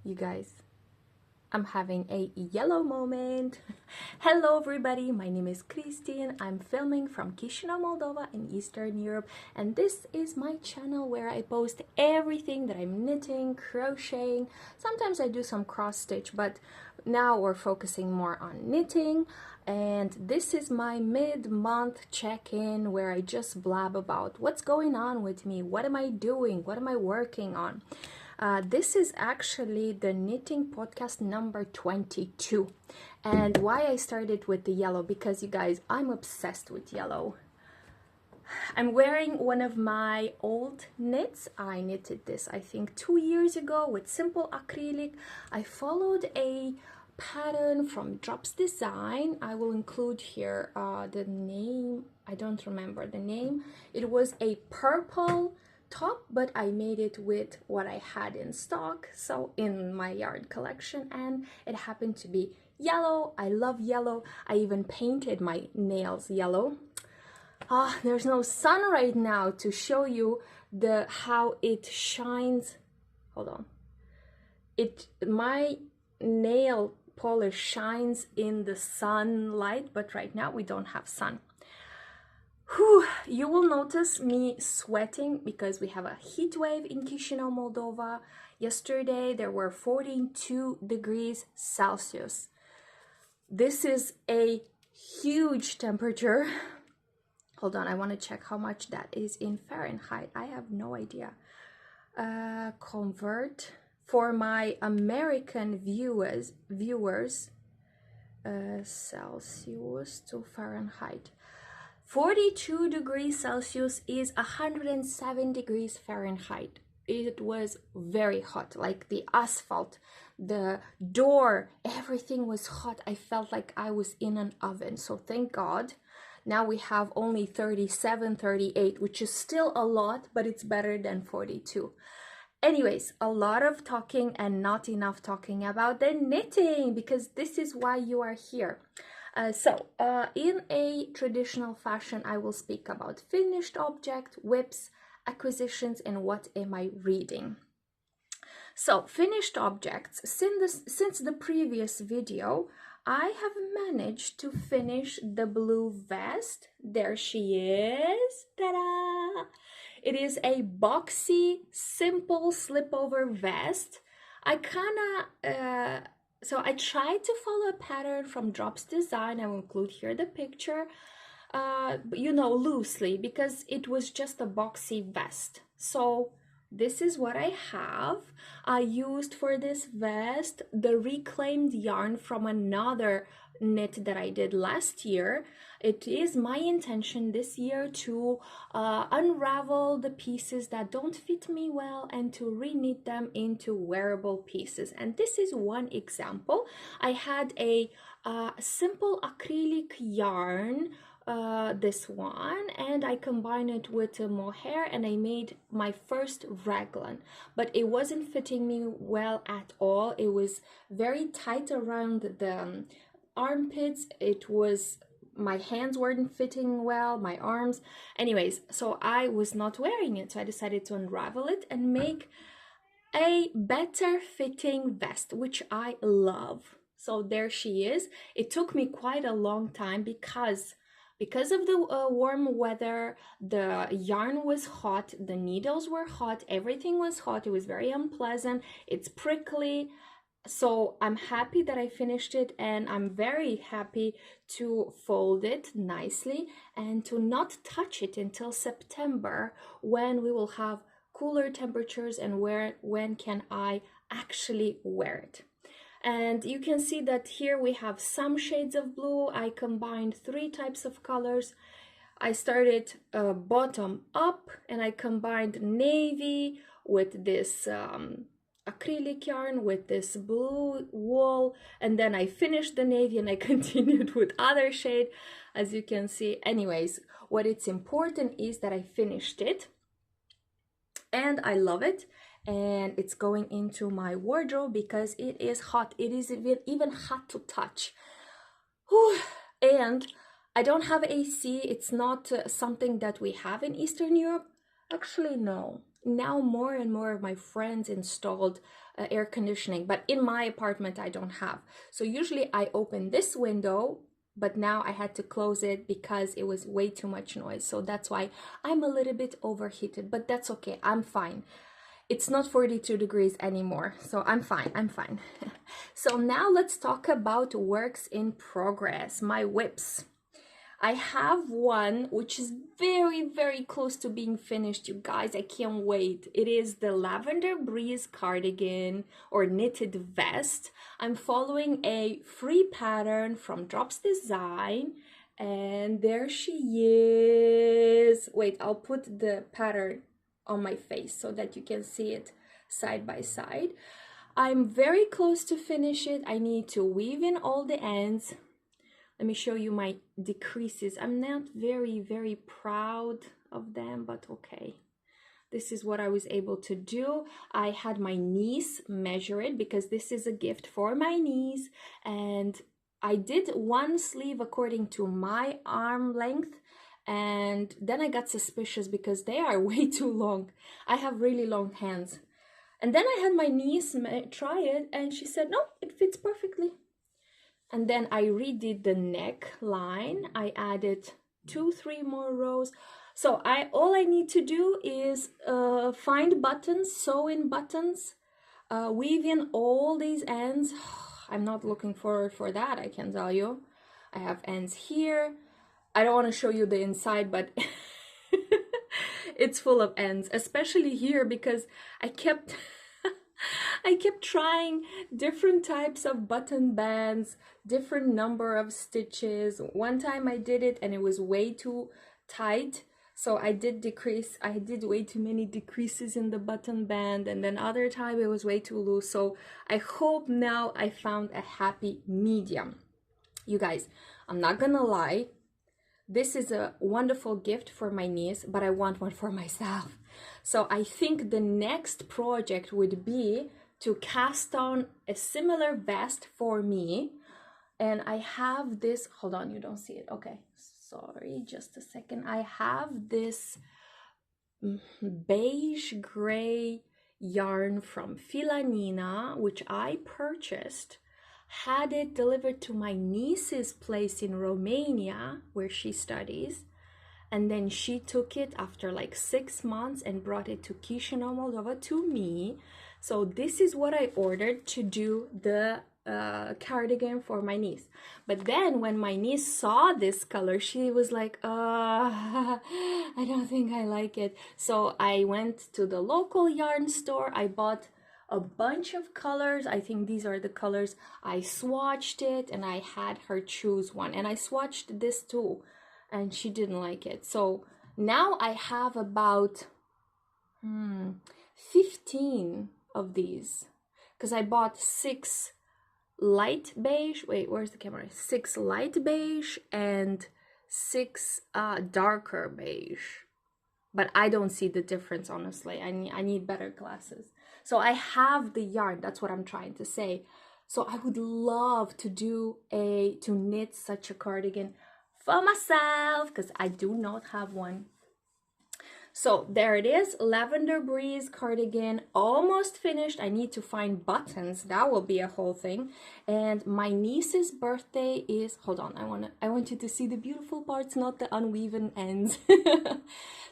You guys, I'm having a yellow moment. Hello everybody, my name is Christine. I'm filming from Chisinau, Moldova in Eastern Europe, and this is my channel where I post everything that I'm knitting, crocheting. Sometimes I do some cross stitch, but now we're focusing more on knitting. And this is my mid-month check-in where I just blab about what's going on with me, what am I doing, what am I working on. This is actually the knitting podcast number 22. And why I started with the yellow, because you guys, I'm obsessed with yellow. I'm wearing one of my old knits. I knitted this, I think, 2 years ago with simple acrylic. I followed a pattern from Drops Design. I will include here the name. I don't remember the name. It was a purple top, but I made it with what I had in stock, so in my yarn collection, and it happened to be yellow. I love yellow. I even painted my nails yellow. There's no sun right now to show you how it shines. Hold on. My nail polish shines in the sunlight, but right now we don't have sun. You will notice me sweating because we have a heat wave in Chisinau, Moldova. Yesterday there were 42 degrees Celsius. This is a huge temperature. Hold on, I want to check how much that is in Fahrenheit. I have no idea. Convert for my American viewers Celsius to Fahrenheit. 42 degrees Celsius is 107 degrees Fahrenheit. It was very hot, like the asphalt, the door, everything was hot. I felt like I was in an oven. So thank God. Now we have only 37, 38, which is still a lot, but it's better than 42. Anyways, a lot of talking and not enough talking about the knitting, because this is why you are here. In a traditional fashion, I will speak about finished object, whips, acquisitions, and what am I reading. So, finished objects. Since the previous video, I have managed to finish the blue vest. There she is. Ta-da! It is a boxy, simple slip-over vest. So I tried to follow a pattern from Drops Design. I will include here the picture, loosely, because it was just a boxy vest. So this is what I have. I used for this vest the reclaimed yarn from another knit that I did last year. It is my intention this year to unravel the pieces that don't fit me well and to reknit them into wearable pieces. And this is one example. I had a simple acrylic yarn, this one, and I combined it with mohair, and I made my first raglan, but it wasn't fitting me well at all. It was very tight around the armpits. My hands weren't fitting well, my arms. Anyways, so I was not wearing it, so I decided to unravel it and make a better fitting vest, which I love. So there she is. It took me quite a long time because of the warm weather. The yarn was hot, the needles were hot, everything was hot. It was very unpleasant. It's prickly. So I'm happy that I finished it, and I'm very happy to fold it nicely and to not touch it until September, when we will have cooler temperatures and when can I actually wear it. And you can see that here we have some shades of blue. I combined 3 types of colors. I started bottom up, and I combined navy with this acrylic yarn with this blue wool, and then I finished the navy and I continued with other shade, as you can see. Anyways, what it's important is that I finished it and I love it, and it's going into my wardrobe because it is hot. It is even hot to touch. Whew. And I don't have AC. It's not something that we have in Eastern Europe. Actually, no. Now more and more of my friends installed air conditioning, but in my apartment I don't have. So usually I open this window, but now I had to close it because it was way too much noise. So that's why I'm a little bit overheated, but that's okay. I'm fine. It's not 42 degrees anymore, so I'm fine. So now let's talk about works in progress, my whips. I have one which is very, very close to being finished, you guys. I can't wait. It is the Lavender Breeze cardigan or knitted vest. I'm following a free pattern from Drops Design, and there she is. Wait, I'll put the pattern on my face so that you can see it side by side. I'm very close to finish it. I need to weave in all the ends. Let me show you my decreases. I'm not very, very proud of them, but okay. This is what I was able to do. I had my niece measure it because this is a gift for my niece, and I did one sleeve according to my arm length, and then I got suspicious because they are way too long. I have really long hands. And then I had my niece try it, and she said, no, it fits perfectly. And then I redid the neckline. I added 2-3 more rows. So all I need to do is find buttons, sew in buttons, weave in all these ends. I'm not looking forward for that, I can tell you. I have ends here. I don't want to show you the inside, but it's full of ends, especially here because I kept trying different types of button bands, different number of stitches. One time I did it and it was way too tight, so I did way too many decreases in the button band, and then other time it was way too loose. So I hope now I found a happy medium. You guys, I'm not gonna lie, this is a wonderful gift for my niece, but I want one for myself. So I think the next project would be to cast on a similar vest for me. And I have this, hold on, you don't see it. Okay, sorry, just a second. I have this beige gray yarn from Filanina, which I purchased, had it delivered to my niece's place in Romania, where she studies. And then she took it after like 6 months and brought it to Chisinau, Moldova, to me. So this is what I ordered to do the cardigan for my niece. But then when my niece saw this color, she was like, I don't think I like it. So I went to the local yarn store. I bought a bunch of colors. I think these are the colors. I swatched it and I had her choose one. And I swatched this too, and she didn't like it. So now I have about 15 of these, because I bought 6 light beige. Wait, where's the camera? 6 light beige and 6 darker beige. But I don't see the difference, honestly. I need better glasses. So I have the yarn, that's what I'm trying to say. So I would love to knit such a cardigan for myself, because I do not have one. So there it is, Lavender Breeze cardigan, almost finished. I need to find buttons. That will be a whole thing. And my niece's birthday is, hold on, I want you to see the beautiful parts, not the unwoven ends.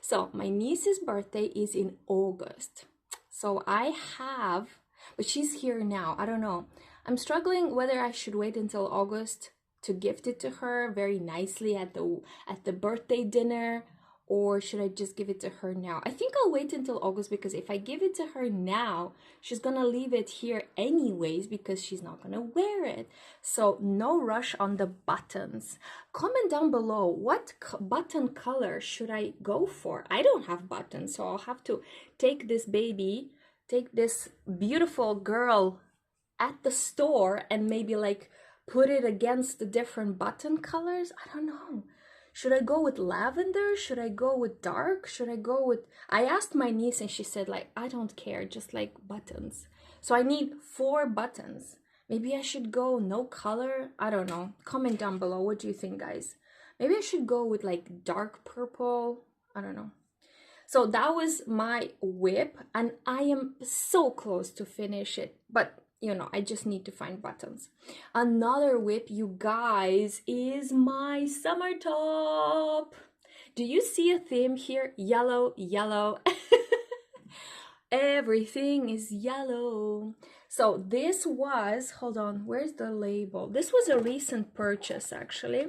So my niece's birthday is in August. So I have, but she's here now. I don't know. I'm struggling whether I should wait until August to gift it to her very nicely at the birthday dinner, or should I just give it to her now? I think I'll wait until August, because if I give it to her now, she's gonna leave it here anyways because she's not gonna wear it. So no rush on the buttons. Comment down below, what button color should I go for? I don't have buttons, so I'll have to take this beautiful girl at the store and maybe like put it against the different button colors. I don't know. Should I go with lavender? Should I go with dark? Should I go with... I asked my niece and she said, like, I don't care, just like buttons. So I need 4 buttons. Maybe I should go no color? I don't know. Comment down below. What do you think, guys? Maybe I should go with like dark purple. I don't know. So that was my whip, and I am so close to finish it, but you know, I just need to find buttons. Another whip, you guys, is my summer top. Do you see a theme here? Yellow, yellow. Everything is yellow. So this was, hold on, where's the label? This was a recent purchase, actually.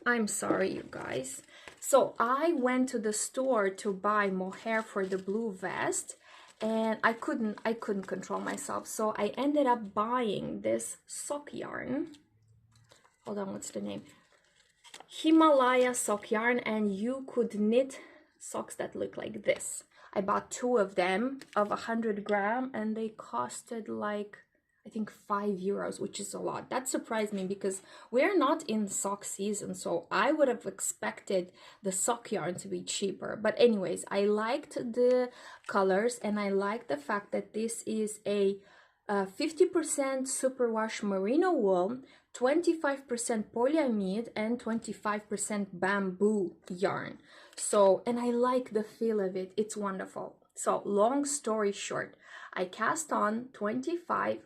I'm sorry, you guys. So I went to the store to buy mohair for the blue vest, and I couldn't control myself. So I ended up buying this sock yarn. Hold on, what's the name? Himalaya sock yarn, and you could knit socks that look like this. I bought 2 of them of 100 gram, and they costed like, I think, €5, which is a lot. That surprised me because we're not in sock season, so I would have expected the sock yarn to be cheaper. But anyways, I liked the colors, and I like the fact that this is a 50% superwash merino wool, 25% polyamide, and 25% bamboo yarn. So, and I like the feel of it. It's wonderful. So, long story short, I cast on 25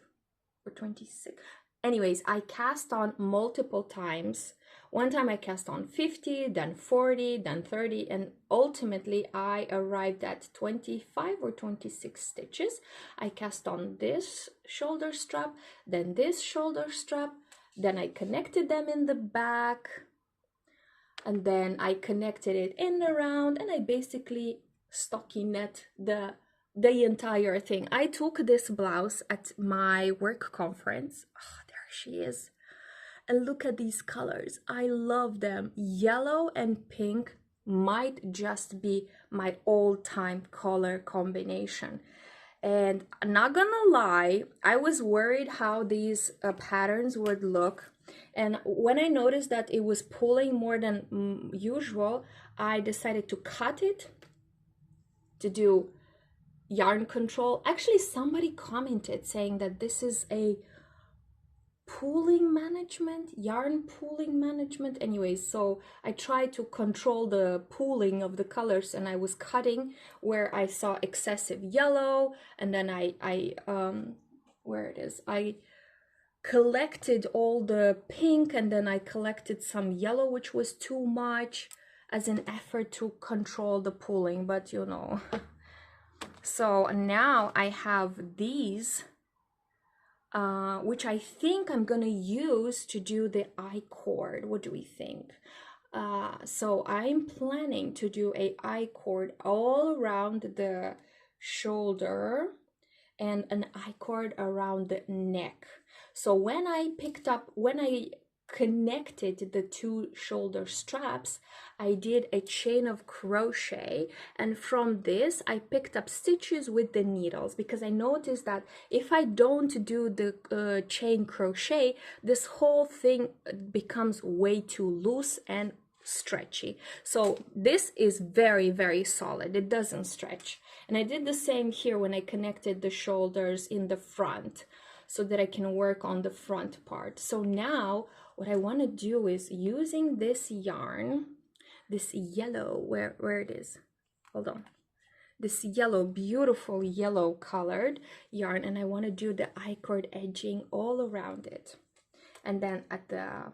or 26. Anyways, I cast on multiple times. One time I cast on 50, then 40, then 30, and ultimately I arrived at 25 or 26 stitches. I cast on this shoulder strap, then this shoulder strap, then I connected them in the back, and then I connected it in around, and I basically stockinette the entire thing. I took this blouse at my work conference. Oh, there she is. And look at these colors. I love them. Yellow and pink might just be my all-time color combination. And I'm not gonna lie, I was worried how these patterns would look. And when I noticed that it was pulling more than usual, I decided to cut it to do yarn control. Actually, somebody commented saying that this is a pooling management, yarn pooling management. Anyways, so I tried to control the pooling of the colors, and I was cutting where I saw excessive yellow, and then I where it is, I collected all the pink, and then I collected some yellow, which was too much, as an effort to control the pooling, but you know. So now I have these, which I think I'm gonna use to do the I-cord. What do we think? So I'm planning to do a I-cord all around the shoulder and an I-cord around the neck. So when I connected the 2 shoulder straps, I did a chain of crochet, and from this I picked up stitches with the needles, because I noticed that if I don't do the chain crochet, this whole thing becomes way too loose and stretchy. So this is very, very solid. It doesn't stretch. And I did the same here when I connected the shoulders in the front, so that I can work on the front part. So now what I want to do is, using this yarn, this yellow, where it is, hold on, this yellow, beautiful yellow colored yarn, and I want to do the I-cord edging all around it. And then at the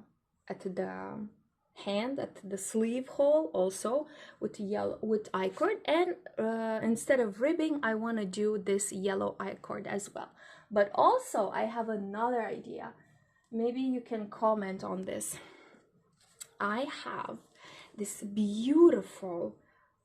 hand, at the sleeve hole, also with yellow, with I-cord, and instead of ribbing, I want to do this yellow I-cord as well. But also I have another idea. Maybe you can comment on this. I have this beautiful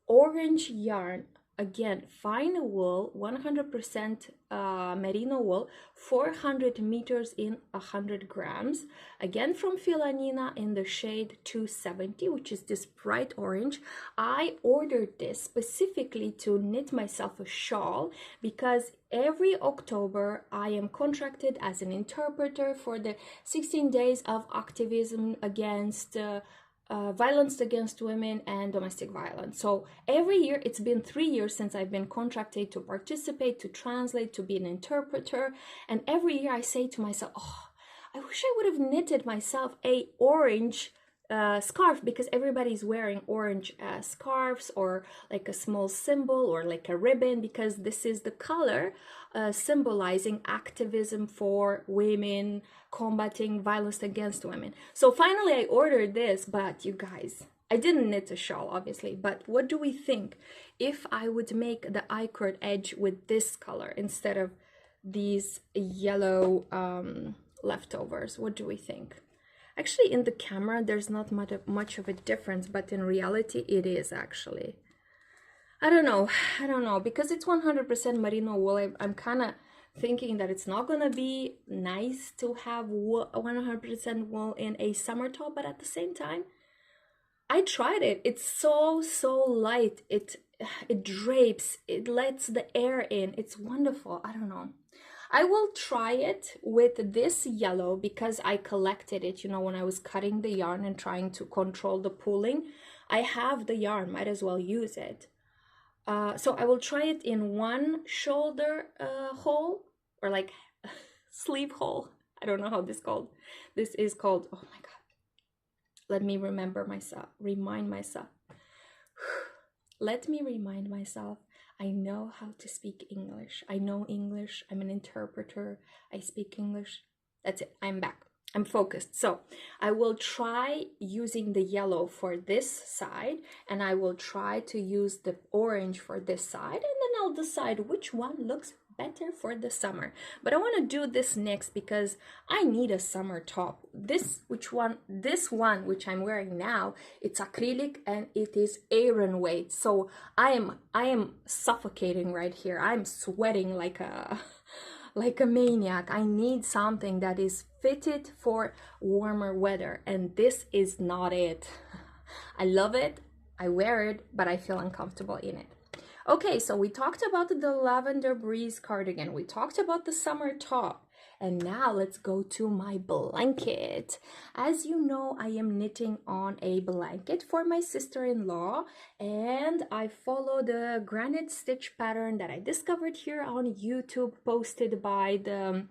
orange yarn, again, fine wool, 100% merino wool, 400 meters in 100 grams, again from Filanina in the shade 270, which is this bright orange. I ordered this specifically to knit myself a shawl, because every October I am contracted as an interpreter for the 16 days of activism against violence against women and domestic violence. So every year, it's been 3 years since I've been contracted to participate, to translate, to be an interpreter. And every year I say to myself, oh, I wish I would have knitted myself a orange scarf, because everybody's wearing orange scarves, or like a small symbol, or like a ribbon, because this is the color symbolizing activism for women, combating violence against women. So finally I ordered this, but you guys, I didn't knit a shawl obviously, but what do we think if I would make the I-cord edge with this color instead of these yellow leftovers? What do we think? Actually, in the camera, there's not much of a difference, but in reality, it is actually. I don't know, because it's 100% merino wool. I'm kind of thinking that it's not gonna be nice to have 100% wool in a summer top, but at the same time, I tried it. It's so light. It drapes, it lets the air in. It's wonderful. I don't know. I will try it with this yellow because I collected it, you know, when I was cutting the yarn and trying to control the pulling. I have the yarn, might as well use it. So I will try it in one shoulder hole, or like sleeve hole. I don't know how this is called. This is called, oh my God. Let me remind myself. Let me remind myself. I know how to speak English. I know English. I'm an interpreter. I speak English. That's it. I'm back. I'm focused. So I will try using the yellow for this side, and I will try to use the orange for this side, and then I'll decide which one looks better for the summer. But I want to do this next because I need a summer top. This one which I'm wearing now, it's acrylic and it is Aran weight. So I am suffocating right here. I'm sweating like a maniac. I need something that is fitted for warmer weather, and this is not it. I love it, I wear it, but I feel uncomfortable in it. Okay, so we talked about the Lavender Breeze cardigan, we talked about the summer top, and now let's go to my blanket. As you know, I am knitting on a blanket for my sister-in-law, and I follow the granite stitch pattern that I discovered here on YouTube, posted by the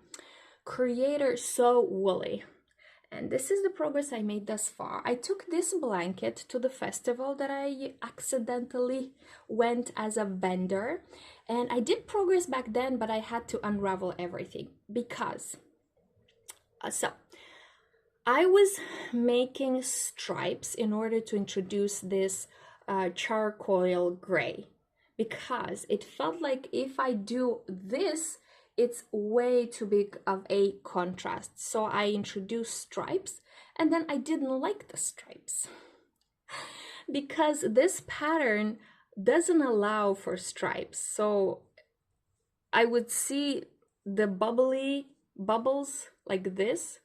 creator So Woolly. And this is the progress I made thus far. I took this blanket to the festival that I accidentally went as a vendor, and I did progress back then, but I had to unravel everything because so I was making stripes in order to introduce this charcoal gray, because it felt like if I do this, it's way too big of a contrast. So I introduced stripes, and then I didn't like the stripes because this pattern doesn't allow for stripes. So I would see the bubbles like this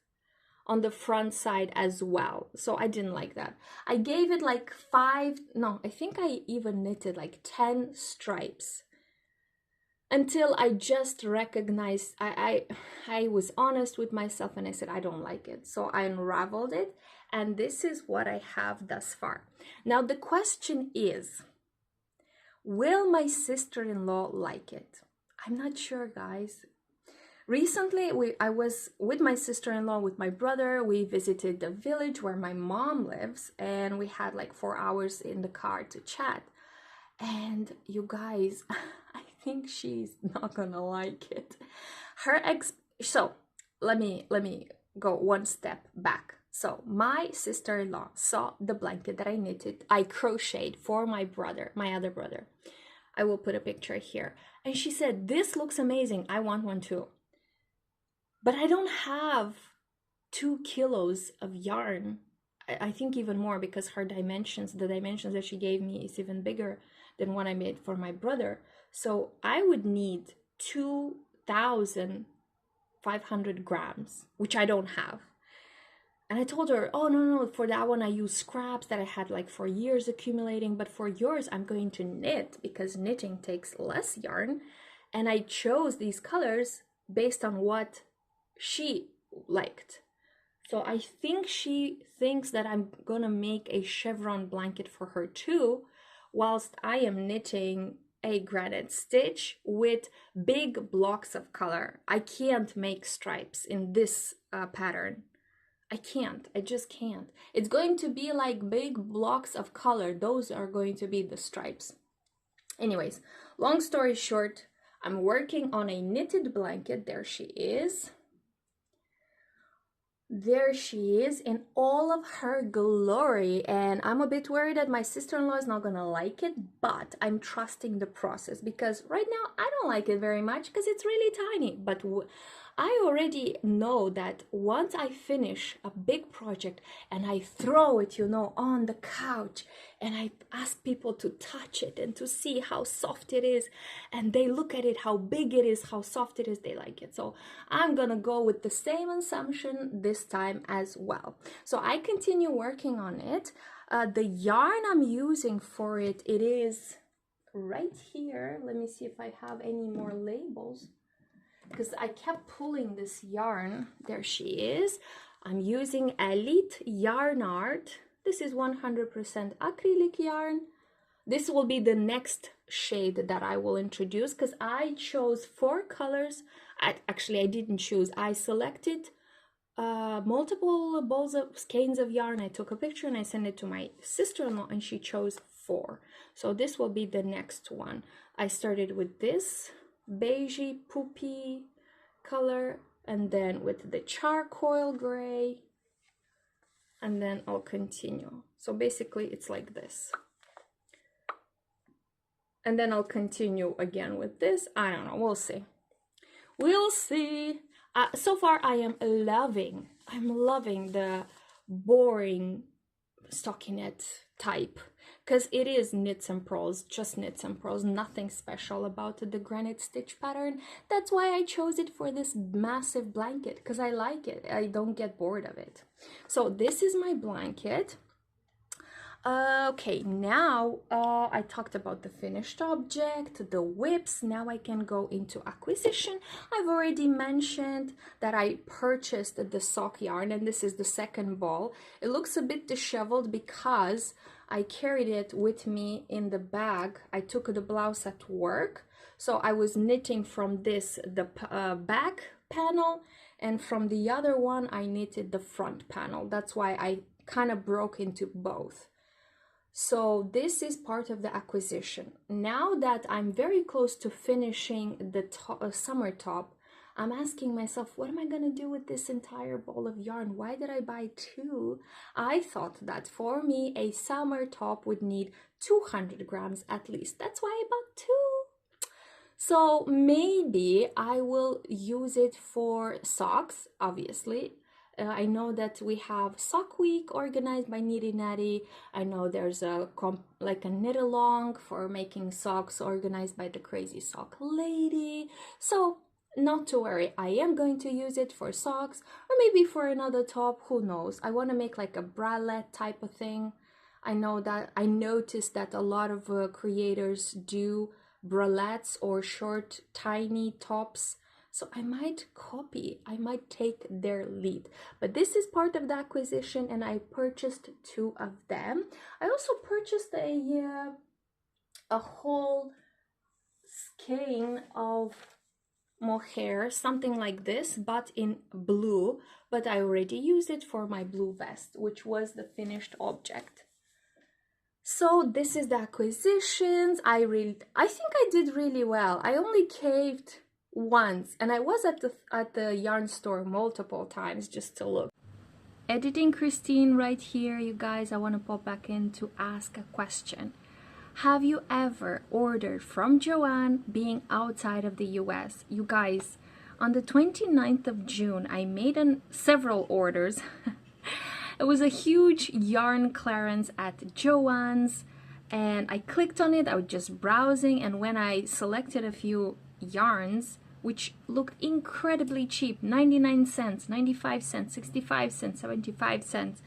on the front side as well. So I didn't like that. I gave it like I think I even knitted like 10 stripes until I just recognized, I was honest with myself and I said, I don't like it. So I unraveled it, and this is what I have thus far. Now the question is, will my sister-in-law like it? I'm not sure, guys. Recently, I was with my sister-in-law, with my brother. We visited the village where my mom lives, and we had like 4 hours in the car to chat. And you guys, I think she's not gonna like it. So let me go one step back. So my sister-in-law saw the blanket that I crocheted for my brother, my other brother. I will put a picture here. And she said, this looks amazing. I want one too. But I don't have 2 kilos of yarn. I think even more, because the dimensions that she gave me is even bigger than what I made for my brother. So I would need 2,500 grams, which I don't have. And I told her, oh, no, for that one I use scraps that I had like for years accumulating, but for yours I'm going to knit, because knitting takes less yarn. And I chose these colors based on what she liked. So I think she thinks that I'm gonna make a chevron blanket for her too, whilst I am knitting a granite stitch with big blocks of color. I can't make stripes in this pattern. I just can't. It's going to be like big blocks of color. Those are going to be the stripes. Anyways, long story short, I'm working on a knitted blanket. There she is. There she is in all of her glory, and I'm a bit worried that my sister-in-law is not gonna like it, but I'm trusting the process because right now I don't like it very much because it's really tiny. But I already know that once I finish a big project and I throw it, you know, on the couch and I ask people to touch it and to see how soft it is, and they look at it, how big it is, how soft it is, they like it. So I'm gonna go with the same assumption this time as well. So I continue working on it. The yarn I'm using for it, it is right here. Let me see if I have any more labels, because I kept pulling this yarn. There she is. I'm using Elite Yarn Art. This is 100% acrylic yarn. This will be the next shade that I will introduce because I chose 4 colors. Actually, I didn't choose. I selected multiple balls of skeins of yarn. I took a picture and I sent it to my sister-in-law and she chose 4. So this will be the next one. I started with this beigey poopy color, and then with the charcoal gray, and then I'll continue. So basically it's like this, and then I'll continue again with this. I don't know, we'll see. So far I'm loving the boring stockinette type, because it is knits and purls, just knits and purls, nothing special about the granite stitch pattern. That's why I chose it for this massive blanket, because I like it. I don't get bored of it. So this is my blanket. Okay, now I talked about the finished object, the whips. Now I can go into acquisition. I've already mentioned that I purchased the sock yarn, and this is the second ball. It looks a bit disheveled because I carried it with me in the bag. I took the blouse at work, so I was knitting from this the back panel, and from the other one I knitted the front panel. That's why I kind of broke into both. So this is part of the acquisition. Now that I'm very close to finishing the summer top, I'm asking myself, what am I gonna do with this entire ball of yarn? Why did I buy 2? I thought that for me, a summer top would need 200 grams at least. That's why I bought 2. So maybe I will use it for socks, obviously. I know that we have Sock Week organized by Knitty Natty. I know there's a knit along for making socks organized by the Crazy Sock Lady. So not to worry, I am going to use it for socks, or maybe for another top, who knows. I want to make like a bralette type of thing. I know that I noticed that a lot of creators do bralettes or short tiny tops. So I might copy, I might take their lead. But this is part of the acquisition, and I purchased 2 of them. I also purchased a whole skein of mohair, something like this, but in blue. But I already used it for my blue vest, which was the finished object. So this is the acquisitions. I think I did really well. I only caved once, and I was at the yarn store multiple times just to look. Editing Christine right here, you guys. I want to pop back in to ask a question. Have you ever ordered from Joann being outside of the US? You guys, on the 29th of June, I made several orders. It was a huge yarn clearance at Joann's, and I clicked on it. I was just browsing, and when I selected a few yarns, which looked incredibly cheap, 99 cents, 95 cents, 65 cents, 75 cents,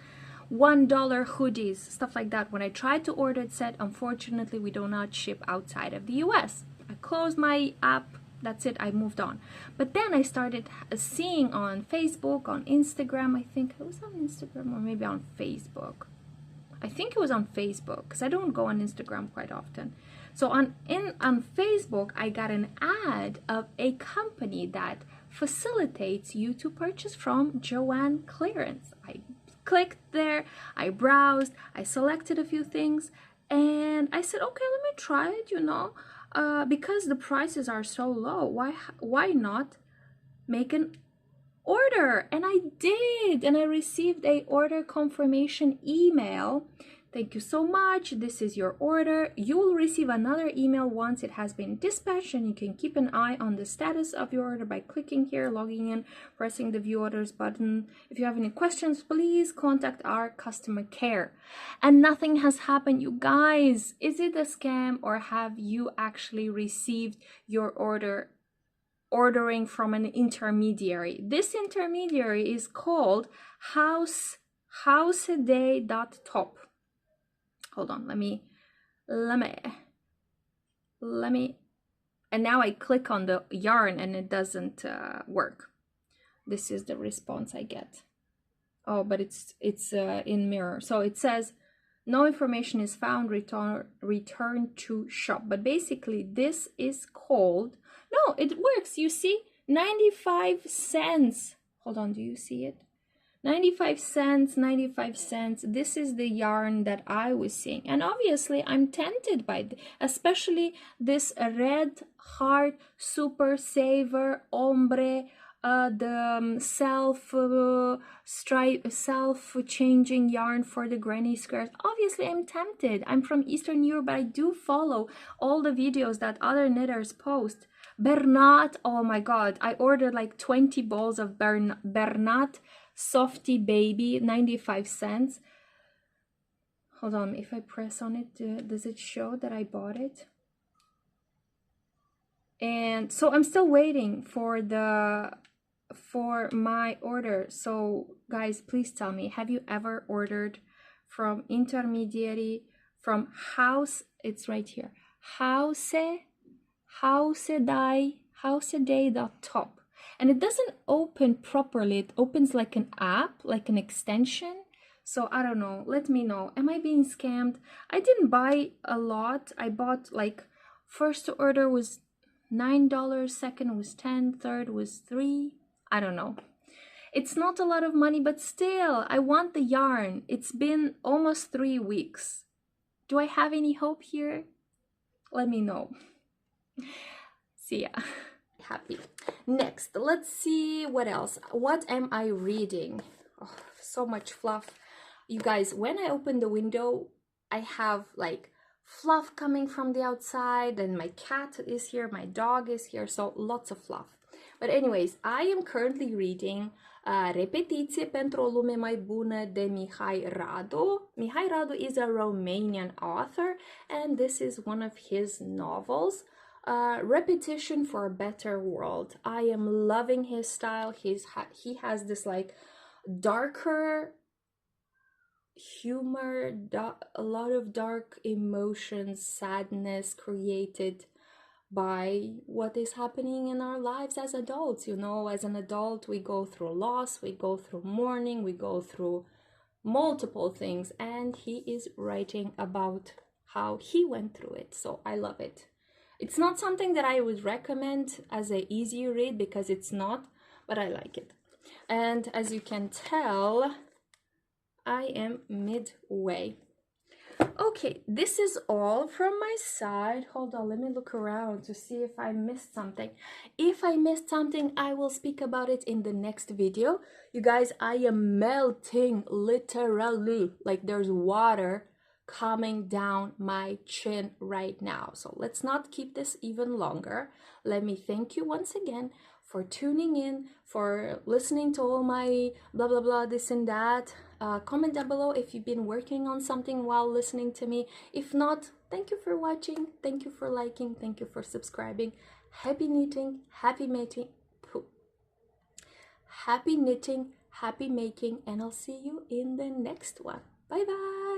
$1 hoodies, stuff like that. When I tried to order, it said, unfortunately, we do not ship outside of the US. I closed my app. That's it. I moved on. But then I started seeing on Facebook, on Instagram. I think it was on Instagram or maybe on Facebook. I think it was on Facebook because I don't go on Instagram quite often. So on Facebook, I got an ad of a company that facilitates you to purchase from Joanne Clearance. I clicked there, I browsed, I selected a few things, and I said, okay, let me try it, you know, because the prices are so low. Why not make an order? And I did, and I received a order confirmation email. Thank you so much. This is your order. You will receive another email once it has been dispatched, and you can keep an eye on the status of your order by clicking here, logging in, pressing the view orders button. If you have any questions, please contact our customer care. And nothing has happened, you guys. Is it a scam, or have you actually received your order ordering from an intermediary? This intermediary is called houseaday.top. Hold on, let me, and now I click on the yarn and it doesn't work. This is the response I get. Oh, but it's in mirror. So it says, no information is found, return to shop. But basically this is called, no, it works, you see, 95 cents. Hold on, do you see it? 95 cents, 95 cents. This is the yarn that I was seeing. And obviously I'm tempted by it, especially this red heart super saver ombre, the self-changing yarn for the granny skirts. Obviously I'm tempted. I'm from Eastern Europe, but I do follow all the videos that other knitters post. Bernat, oh my god, I ordered like 20 balls of Bernat Softy Baby, 95 cents. Hold on, if I press on it, does it show that I bought it? And so I'm still waiting for my order. So guys, please tell me, have you ever ordered from intermediary, from house? It's right here, houseaday.top. And it doesn't open properly. It opens like an app, like an extension. So I don't know. Let me know. Am I being scammed? I didn't buy a lot. I bought like, first order was $9, second was $10, third was $3. I don't know. It's not a lot of money, but still, I want the yarn. It's been almost 3 weeks. Do I have any hope here? Let me know. See ya. Happy. Next, let's see what else. What am I reading? Oh, so much fluff. You guys, when I open the window, I have like fluff coming from the outside, and my cat is here, my dog is here, so lots of fluff. But anyways, I am currently reading Repetiție pentru o lume mai bună de Mihai Radu. Mihai Radu is a Romanian author, and this is one of his novels. Repetition for a Better World. I am loving his style. He has this like darker humor, a lot of dark emotions, sadness created by what is happening in our lives as adults. You know, as an adult, we go through loss, we go through mourning, we go through multiple things, and he is writing about how he went through it. So I love it. It's not something that I would recommend as an easy read, because it's not, but I like it. And as you can tell, I am midway. Okay, this is all from my side. Hold on, let me look around to see if I missed something. If I missed something, I will speak about it in the next video. You guys, I am melting, literally, like there's water coming down my chin right now. So let's not keep this even longer. Let me thank you once again for tuning in, for listening to all my blah blah blah, this and that. Comment down below if you've been working on something while listening to me. If not, thank you for watching, thank you for liking, thank you for subscribing. Happy knitting, happy making, happy knitting, happy making, and I'll see you in the next one. Bye bye.